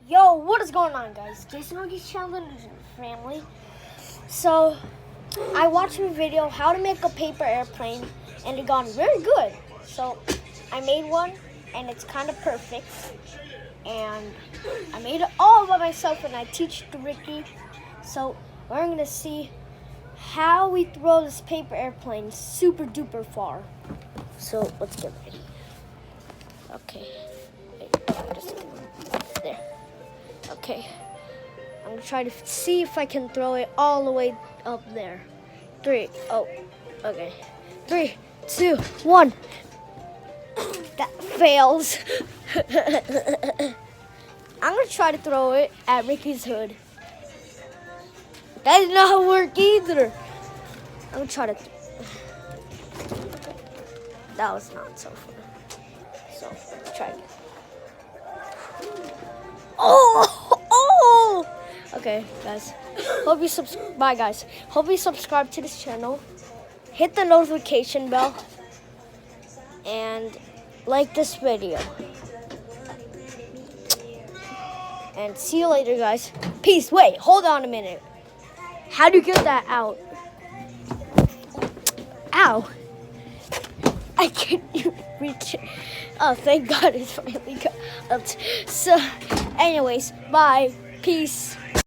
Yo, what is going on, guys? Jason Hoagie's channel and family. So, I watched a video how to make a paper airplane, and it got very good. So, I made one, and it's kind of perfect. And I made it all by myself, and I teach it to Ricky. So, we're gonna see how we throw this paper airplane super duper far. So, let's get ready. Okay. There. Okay, I'm gonna try to see if I can throw it all the way up there. Okay. 3, 2, 1. That fails. I'm gonna try to throw it at Ricky's hood. That did not work either. I'm gonna try to. That was not so fun. So, let's try again. Oh! Okay, guys. Bye, guys. Hope you subscribe to this channel. Hit the notification bell. And like this video. And see you later, guys. Peace. Wait, hold on a minute. How do you get that out? Ow. I can't even reach it. Oh, thank God it's finally got out. So, anyways, bye. Peace.